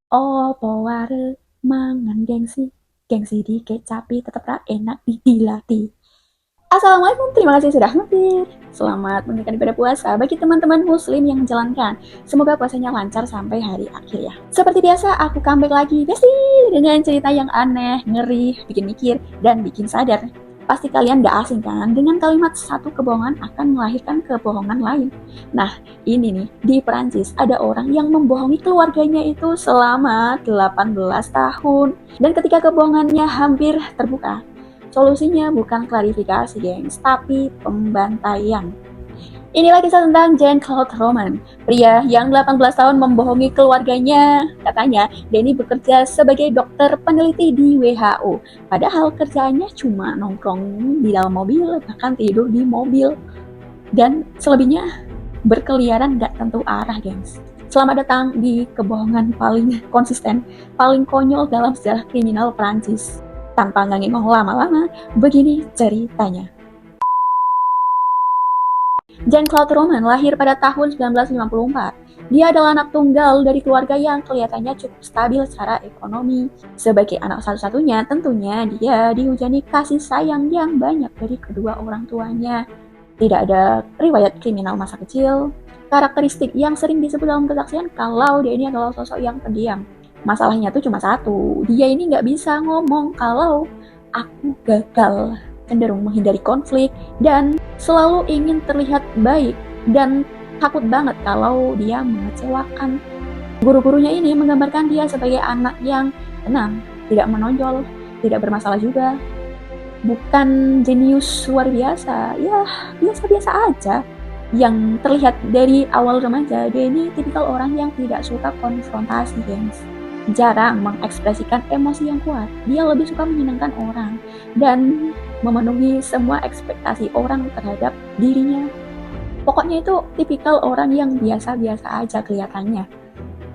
Opo wareg mangan gengsi, gengsi dikecapi tetep ra enak didilati. Assalamualaikum, terima kasih sudah mampir. Selamat menunaikan ibadah puasa bagi teman-teman muslim yang menjalankan. Semoga puasanya lancar sampai hari akhir ya. Seperti biasa, aku comeback lagi, Besti, dengan cerita yang aneh, ngeri, bikin mikir, dan bikin sadar. Pasti kalian gak asing kan dengan kalimat satu kebohongan akan melahirkan kebohongan lain. Nah, ini nih, di Perancis ada orang yang membohongi keluarganya itu selama 18 tahun. Dan ketika kebohongannya hampir terbuka, solusinya bukan klarifikasi, gengs, tapi pembantaian. Inilah kisah tentang Jean-Claude Roman, pria yang 18 tahun membohongi keluarganya. Katanya, Denny bekerja sebagai dokter peneliti di WHO. Padahal kerjaannya cuma nongkrong di dalam mobil, bahkan tidur di mobil. Dan selebihnya berkeliaran gak tentu arah, gengs. Selamat datang di kebohongan paling konsisten, paling konyol dalam sejarah kriminal Prancis. Tanpa ngomong lama-lama, begini ceritanya. Jean-Claude Roman lahir pada tahun 1954. Dia adalah anak tunggal dari keluarga yang kelihatannya cukup stabil secara ekonomi. Sebagai anak satu-satunya, tentunya dia dihujani kasih sayang yang banyak dari kedua orang tuanya. Tidak ada riwayat kriminal masa kecil. Karakteristik yang sering disebut dalam kesaksian kalau dia ini adalah sosok yang pendiam. Masalahnya tuh cuma satu, dia ini nggak bisa ngomong kalau aku gagal, cenderung menghindari konflik, dan selalu ingin terlihat baik, dan takut banget kalau dia mengecewakan. Guru-gurunya ini menggambarkan dia sebagai anak yang tenang, tidak menonjol, tidak bermasalah juga. Bukan jenius luar biasa, ya biasa-biasa aja. Yang terlihat dari awal remaja, dia ini tipikal orang yang tidak suka konfrontasi, gengs. Jarang mengekspresikan emosi yang kuat. Dia lebih suka menyenangkan orang dan memenuhi semua ekspektasi orang terhadap dirinya. Pokoknya itu tipikal orang yang biasa-biasa aja kelihatannya.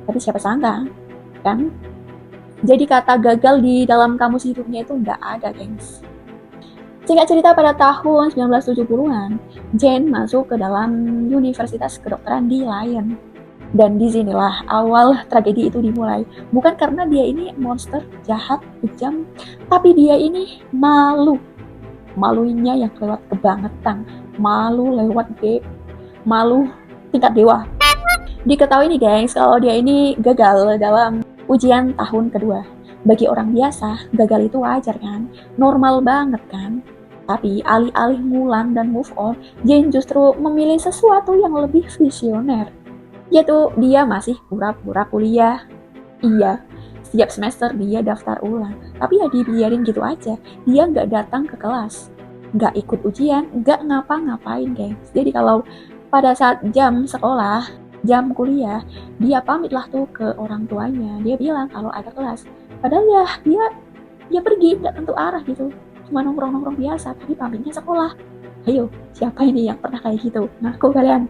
Tapi siapa sangka, kan? Jadi kata gagal di dalam kamus hidupnya itu nggak ada, gengs. Singkat cerita, pada tahun 1970-an, Jane masuk ke dalam Universitas Kedokteran di Lyon. Dan disinilah awal tragedi itu dimulai. Bukan karena dia ini monster, jahat, kejam, tapi dia ini malu. Malunya yang lewat kebangetan, malu lewat malu tingkat dewa. Diketahui nih gengs, kalau dia ini gagal dalam ujian tahun kedua. Bagi orang biasa, gagal itu wajar kan, normal banget kan. Tapi alih-alih ngulang dan move on, Jane justru memilih sesuatu yang lebih visioner, yaitu dia masih pura-pura kuliah. Iya, setiap semester dia daftar ulang, tapi ya dibiarin gitu aja. Dia nggak datang ke kelas, nggak ikut ujian, nggak ngapa-ngapain, gengs. Jadi kalau pada saat jam sekolah, jam kuliah, dia pamitlah tuh ke orang tuanya. Dia bilang kalau ada kelas, padahal ya dia pergi nggak tentu arah gitu, cuma nongkrong-nongkrong biasa, tapi pamitnya sekolah. Ayo, siapa ini yang pernah kayak gitu? Ngaku kalian.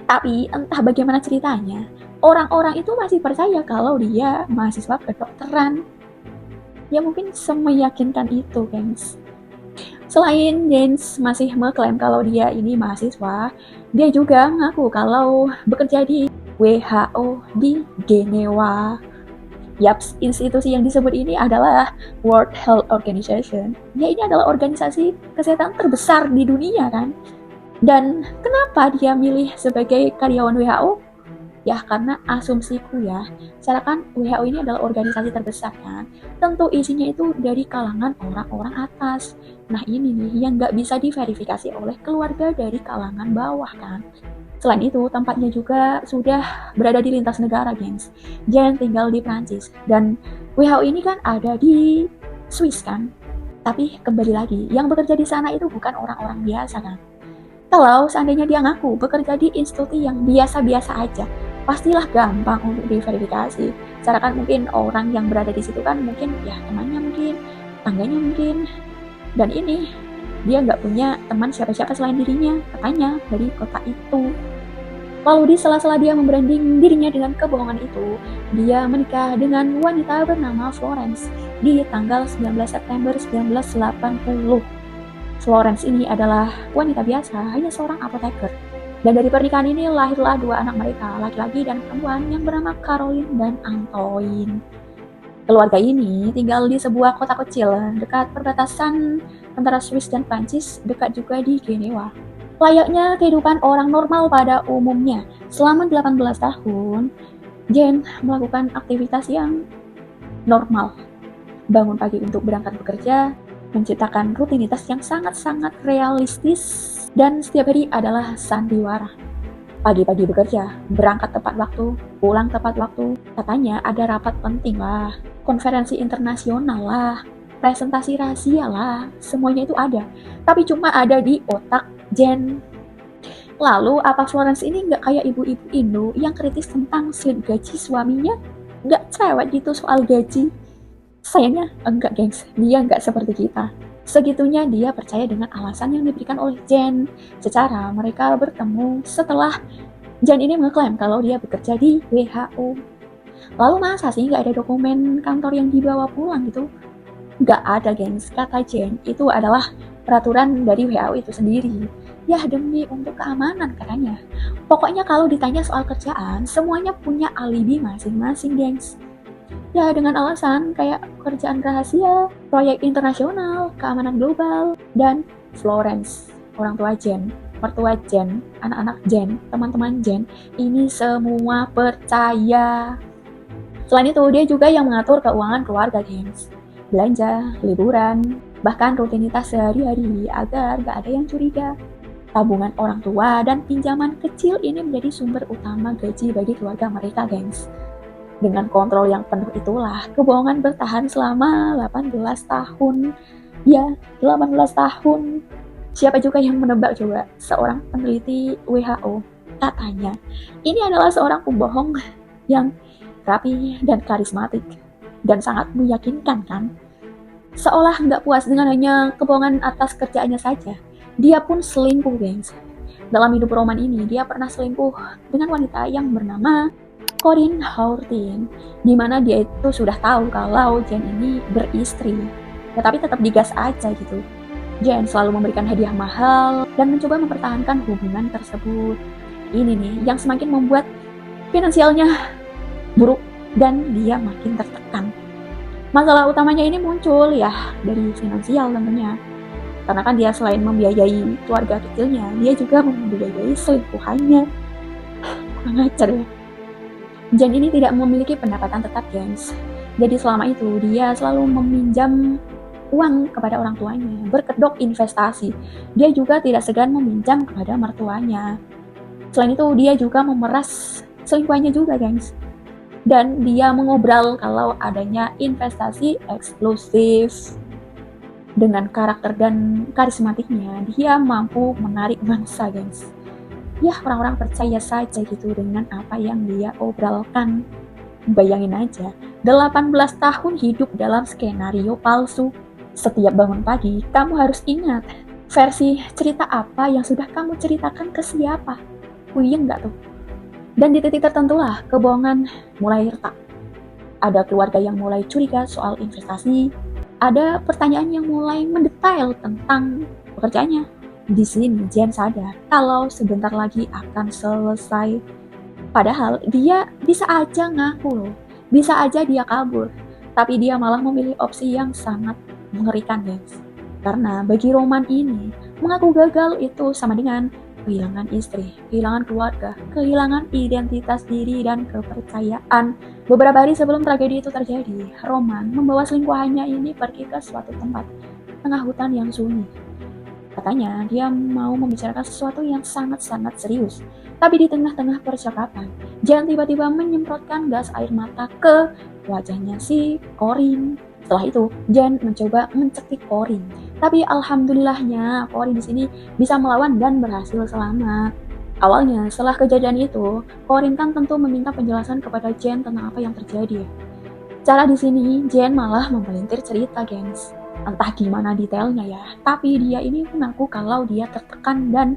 Tapi entah bagaimana ceritanya, orang-orang itu masih percaya kalau dia mahasiswa kedokteran. Ya mungkin semeyakinkan itu, gengs. Selain James masih mengklaim kalau dia ini mahasiswa, dia juga ngaku kalau bekerja di WHO di Genewa. Yaps, institusi yang disebut ini adalah World Health Organization. Ya, ini adalah organisasi kesehatan terbesar di dunia kan. Dan kenapa dia milih sebagai karyawan WHO? Ya karena asumsiku ya, misalkan WHO ini adalah organisasi terbesar kan, tentu isinya itu dari kalangan orang-orang atas. Nah ini nih yang nggak bisa diverifikasi oleh keluarga dari kalangan bawah kan. Selain itu, tempatnya juga sudah berada di lintas negara, gengs. Jangan tinggal di Prancis. Dan WHO ini kan ada di Swiss kan. Tapi kembali lagi, yang bekerja di sana itu bukan orang-orang biasa kan. Kalau seandainya dia ngaku bekerja di institusi yang biasa-biasa aja, pastilah gampang untuk diverifikasi. Cara kan mungkin orang yang berada di situ kan mungkin ya temannya mungkin, tangganya mungkin. Dan ini, dia nggak punya teman siapa-siapa selain dirinya, katanya dari kota itu. Lalu di sela-sela dia membranding dirinya dengan kebohongan itu, dia menikah dengan wanita bernama Florence di tanggal 19 September 1980. Florence ini adalah wanita biasa, hanya seorang apoteker. Dan dari pernikahan ini lahirlah dua anak mereka, laki-laki dan perempuan yang bernama Caroline dan Antoine. Keluarga ini tinggal di sebuah kota kecil dekat perbatasan antara Swiss dan Prancis, dekat juga di Genewa. Layaknya kehidupan orang normal pada umumnya, selama 18 tahun, Jane melakukan aktivitas yang normal. Bangun pagi untuk berangkat bekerja, menciptakan rutinitas yang sangat-sangat realistis, dan setiap hari adalah sandiwara. Pagi-pagi bekerja, berangkat tepat waktu, pulang tepat waktu. Katanya ada rapat penting lah, konferensi internasional lah, presentasi rahasia lah, semuanya itu ada. Tapi cuma ada di otak Jen. Lalu apa Florence ini nggak kayak ibu-ibu Indo yang kritis tentang slip gaji suaminya? Nggak cewek gitu soal gaji. Sayangnya enggak gengs, dia nggak seperti kita. Segitunya dia percaya dengan alasan yang diberikan oleh Jen. Secara mereka bertemu setelah Jen ini mengklaim kalau dia bekerja di WHO. Lalu masa sih nggak ada dokumen kantor yang dibawa pulang gitu? Nggak ada gengs, kata Jen, itu adalah peraturan dari WHO itu sendiri. Ya demi untuk keamanan katanya. Pokoknya kalau ditanya soal kerjaan, semuanya punya alibi masing-masing gengs. Ya dengan alasan kayak kerjaan rahasia, proyek internasional, keamanan global, dan Florence, orang tua Jen, mertua Jen, anak-anak Jen, teman-teman Jen, ini semua percaya. Selain itu, dia juga yang mengatur keuangan keluarga gengs. Belanja, liburan, bahkan rutinitas sehari-hari agar gak ada yang curiga. Tabungan orang tua dan pinjaman kecil ini menjadi sumber utama gaji bagi keluarga mereka gengs. Dengan kontrol yang penuh itulah kebohongan bertahan selama 18 tahun. Ya, 18 tahun. Siapa juga yang menebak coba? Seorang peneliti WHO katanya, ini adalah seorang pembohong yang rapi dan karismatik dan sangat meyakinkan kan? Seolah nggak puas dengan hanya kebohongan atas kerjaannya saja, dia pun selingkuh gengs. Dalam hidup Roman ini, dia pernah selingkuh dengan wanita yang bernama Corinne Houghton, di mana dia itu sudah tahu kalau Jane ini beristri, tetapi tetap digas aja gitu. Jane selalu memberikan hadiah mahal dan mencoba mempertahankan hubungan tersebut. Ini nih yang semakin membuat finansialnya buruk dan dia makin tertekan. Masalah utamanya ini muncul ya dari finansial tentunya. Karena kan dia selain membiayai keluarga kecilnya, dia juga membiayai selingkuhannya. Kurang ajar ya. Jen ini tidak memiliki pendapatan tetap, gengs. Jadi selama itu dia selalu meminjam uang kepada orang tuanya, berkedok investasi. Dia juga tidak segan meminjam kepada mertuanya. Selain itu dia juga memeras selingkuhannya juga, gengs. Dan dia mengobrol kalau adanya investasi eksklusif. Dengan karakter dan karismatiknya, dia mampu menarik mangsa, gengs. Ya, orang-orang percaya saja gitu dengan apa yang dia obrolkan. Bayangin aja, 18 tahun hidup dalam skenario palsu. Setiap bangun pagi, kamu harus ingat versi cerita apa yang sudah kamu ceritakan ke siapa. Puyeng nggak tuh? Dan di titik tertentulah kebohongan mulai retak. Ada keluarga yang mulai curiga soal investasi. Ada pertanyaan yang mulai mendetail tentang pekerjaannya. Di sini Jen sadar kalau sebentar lagi akan selesai. Padahal dia bisa aja ngaku loh, bisa aja dia kabur. Tapi dia malah memilih opsi yang sangat mengerikan, guys. Karena bagi Roman ini, mengaku gagal itu sama dengan kehilangan istri, kehilangan keluarga, kehilangan identitas diri dan kepercayaan. Beberapa hari sebelum tragedi itu terjadi, Roman membawa selingkuhannya ini pergi ke suatu tempat tengah hutan yang sunyi. Katanya dia mau membicarakan sesuatu yang sangat-sangat serius. Tapi di tengah-tengah percakapan, Jen tiba-tiba menyemprotkan gas air mata ke wajahnya si Corinne. Setelah itu, Jen mencoba mencekik Corinne. Tapi alhamdulillahnya Corinne di sini bisa melawan dan berhasil selamat. Awalnya, setelah kejadian itu, Corinne kan tentu meminta penjelasan kepada Jen tentang apa yang terjadi. Cara di sini, Jen malah mempelintir cerita, gengs. Entah gimana detailnya ya, tapi dia ini mengaku kalau dia tertekan dan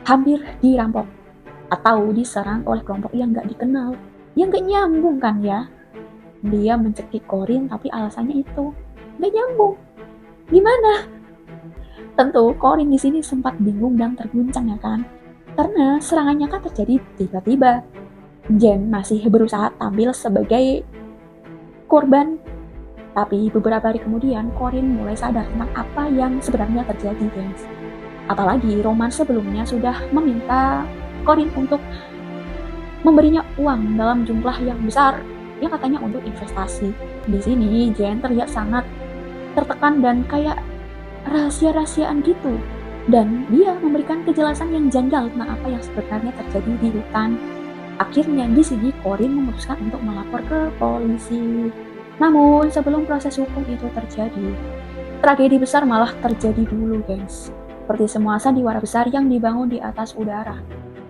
hampir dirampok atau diserang oleh kelompok yang gak dikenal. Yang gak nyambung kan ya? Dia mencekik Corinne tapi alasannya itu gak nyambung. Gimana? Tentu Corinne di sini sempat bingung dan terguncang ya kan. Karena serangannya kan terjadi tiba-tiba. Jen masih berusaha tampil sebagai korban, tapi beberapa hari kemudian Corin mulai sadar tentang apa yang sebenarnya terjadi, guys. Apalagi Roman sebelumnya sudah meminta Corin untuk memberinya uang dalam jumlah yang besar yang katanya untuk investasi. Di sini Jen terlihat sangat tertekan dan kayak rahasia-rahasiaan gitu. Dan dia memberikan kejelasan yang janggal tentang apa yang sebenarnya terjadi di hutan. Akhirnya di sini Corin memutuskan untuk melapor ke polisi. Namun sebelum proses hukum itu terjadi, tragedi besar malah terjadi dulu, guys. Seperti semua sandiwara besar yang dibangun di atas udara.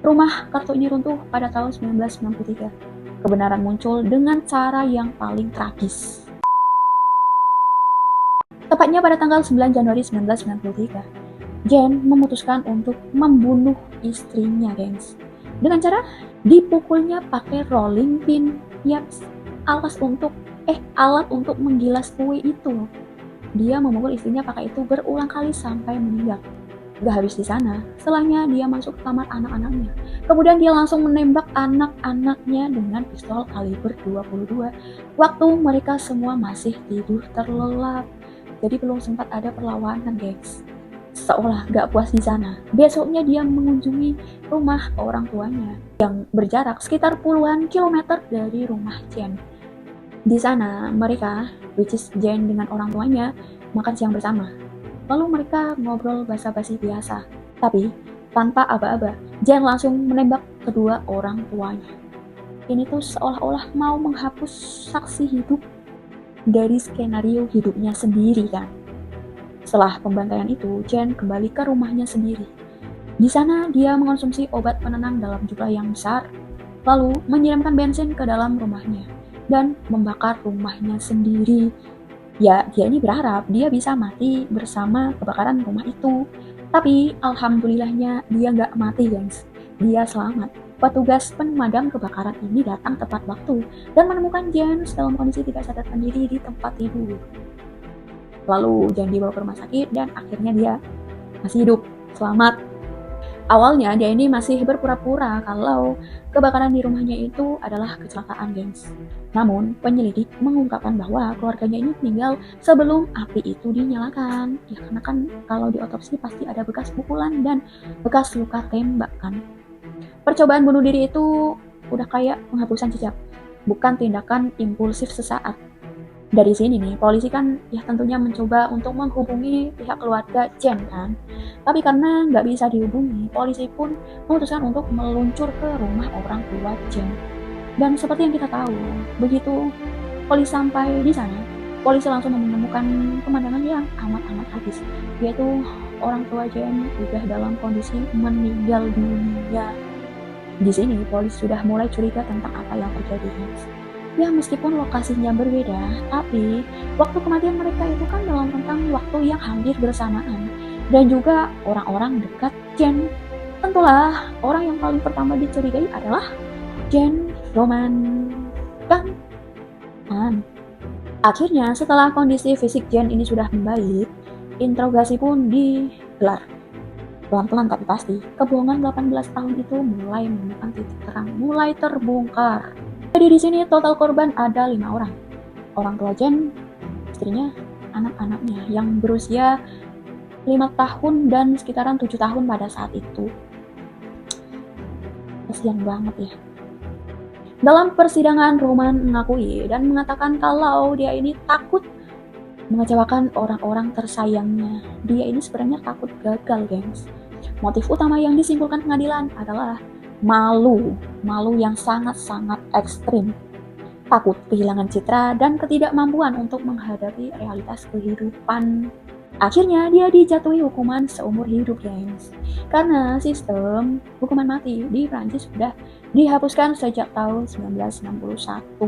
Rumah Kartu ini runtuh pada tahun 1993. Kebenaran muncul dengan cara yang paling tragis. Tepatnya pada tanggal 9 Januari 1993, Jen memutuskan untuk membunuh istrinya, guys. Dengan cara dipukulnya pakai rolling pin. Yaps, alat untuk menggilas kue itu. Dia memukul istrinya pakai itu berulang kali sampai meninggal. Gak habis di sana, setelahnya dia masuk ke kamar anak-anaknya. Kemudian dia langsung menembak anak-anaknya dengan pistol kaliber 22 waktu mereka semua masih tidur terlelap. Jadi belum sempat ada perlawanan, guys. Seolah gak puas di sana, besoknya dia mengunjungi rumah orang tuanya yang berjarak sekitar puluhan kilometer dari rumah Jen. Di sana mereka, which is Jen dengan orang tuanya, makan siang bersama. Lalu mereka ngobrol basa-basi biasa, tapi tanpa aba-aba, Jen langsung menembak kedua orang tuanya. Ini tuh seolah-olah mau menghapus saksi hidup dari skenario hidupnya sendiri, kan. Setelah pembantaian itu, Jen kembali ke rumahnya sendiri. Di sana dia mengonsumsi obat penenang dalam jumlah yang besar, lalu menyiramkan bensin ke dalam rumahnya dan membakar rumahnya sendiri. Ya, dia ini berharap dia bisa mati bersama kebakaran rumah itu. Tapi alhamdulillahnya dia nggak mati, guys. Dia selamat. Petugas pemadam kebakaran ini datang tepat waktu dan menemukan Jen dalam kondisi tidak sadarkan diri di tempat tidur. Lalu Jen dibawa ke rumah sakit dan akhirnya dia masih hidup, selamat. Awalnya dia ini masih berpura-pura kalau kebakaran di rumahnya itu adalah kecelakaan, guys. Namun penyelidik mengungkapkan bahwa keluarganya ini meninggal sebelum api itu dinyalakan. Ya karena kan kalau di otopsi pasti ada bekas pukulan dan bekas luka tembak, kan. Percobaan bunuh diri itu udah kayak penghapusan jejak, bukan tindakan impulsif sesaat. Dari sini nih, polisi kan ya tentunya mencoba untuk menghubungi pihak keluarga Jen, kan. Tapi karena nggak bisa dihubungi, polisi pun memutuskan untuk meluncur ke rumah orang tua Jen. Dan seperti yang kita tahu, begitu polisi sampai di sana, polisi langsung menemukan pemandangan yang amat-amat tragis, yaitu orang tua Jen sudah dalam kondisi meninggal dunia. Di sini polisi sudah mulai curiga tentang apa yang terjadi, guys. Ya meskipun lokasinya berbeda, tapi waktu kematian mereka itu kan dalam rentang waktu yang hampir bersamaan. Dan juga orang-orang dekat Jen. Tentulah orang yang paling pertama dicurigai adalah Jen, Roman, dan Anne. Akhirnya setelah kondisi fisik Jen ini sudah membaik, interogasi pun digelar. Pelan-pelan tapi pasti, kebohongan 18 tahun itu mulai menemukan titik terang, mulai terbongkar. Jadi di sini total korban ada 5 orang. Orang tua Jen, istrinya, anak-anaknya yang berusia 5 tahun dan sekitaran 7 tahun pada saat itu. Kasian banget ya. Dalam persidangan, Roman mengakui dan mengatakan kalau dia ini takut mengecewakan orang-orang tersayangnya. Dia ini sebenarnya takut gagal, gengs. Motif utama yang disimpulkan pengadilan adalah malu yang sangat-sangat ekstrim, takut kehilangan citra dan ketidakmampuan untuk menghadapi realitas kehidupan. Akhirnya dia dijatuhi hukuman seumur hidup, guys. Karena sistem hukuman mati di Prancis sudah dihapuskan sejak tahun 1961.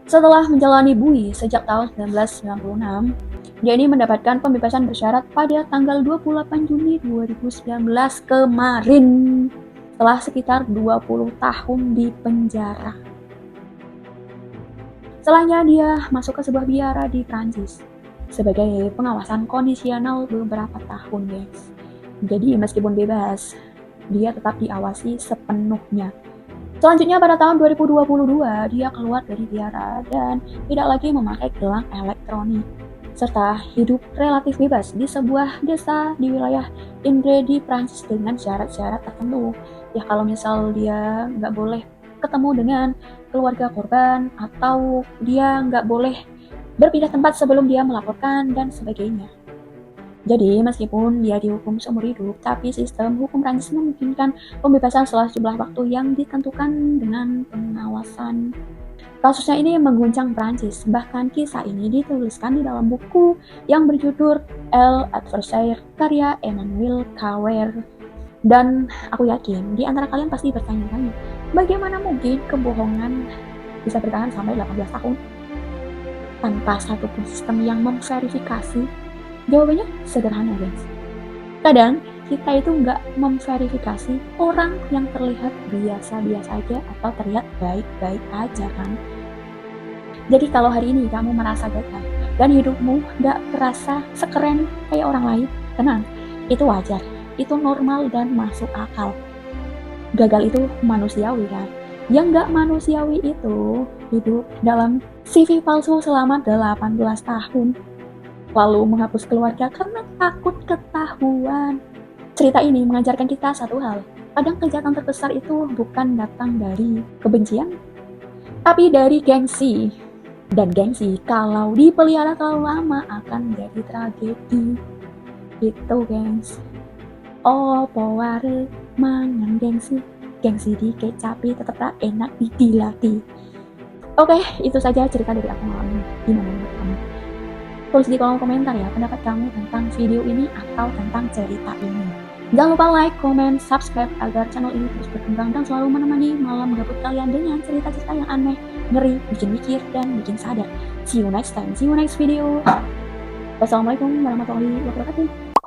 Setelah menjalani bui sejak tahun 1996, dia ini mendapatkan pembebasan bersyarat pada tanggal 28 Juni 2019 kemarin, setelah sekitar 20 tahun di penjara. Setelahnya dia masuk ke sebuah biara di Prancis. sebagai pengawasan kondisional beberapa tahun, guys. Jadi meskipun bebas, dia tetap diawasi sepenuhnya. Selanjutnya pada tahun 2022, dia keluar dari biara dan tidak lagi memakai gelang elektronik, serta hidup relatif bebas di sebuah desa di wilayah Indre di Prancis dengan syarat-syarat tertentu. Ya kalau misal dia nggak boleh ketemu dengan keluarga korban, atau dia nggak boleh berpindah tempat sebelum dia melaporkan, dan sebagainya. Jadi, meskipun dia dihukum seumur hidup, tapi sistem hukum Prancis memungkinkan pembebasan setelah jumlah waktu yang ditentukan dengan pengawasan. Kasusnya ini mengguncang Prancis, bahkan kisah ini dituliskan di dalam buku yang berjudul El Adversaire karya Emmanuel Carrère. Dan aku yakin di antara kalian pasti bertanya-tanya, bagaimana mungkin kebohongan bisa bertahan sampai 18 tahun tanpa satupun sistem yang memverifikasi? Jawabannya sederhana, guys. Kadang kita itu nggak memverifikasi orang yang terlihat biasa-biasa aja atau terlihat baik-baik aja kan. Jadi kalau hari ini kamu merasa gagal dan hidupmu nggak terasa sekeren kayak orang lain, tenang, itu wajar, itu normal dan masuk akal. Gagal itu manusiawi kan. Yang nggak manusiawi itu hidup dalam CV palsu selama 18 tahun. Lalu menghapus keluarga karena takut ketahuan. Cerita ini mengajarkan kita satu hal. Kadang kejahatan terbesar itu bukan datang dari kebencian, tapi dari gengsi. Dan gengsi kalau dipelihara terlalu lama akan menjadi tragedi. Gitu, gengs. Opo ware mangan gengsi. Gengsi dikecapi tetap tak enak didilati. Oke, itu saja cerita dari aku malam ini. Gimana menurut kamu? Tulis di kolom komentar ya pendapat kamu tentang video ini atau tentang cerita ini. Jangan lupa like, comment, subscribe agar channel ini terus berkembang dan selalu menemani malam gabut kalian dengan cerita-cerita yang aneh, ngeri, bikin mikir, dan bikin sadar. See you next time, see you next video. Wassalamualaikum warahmatullahi wabarakatuh.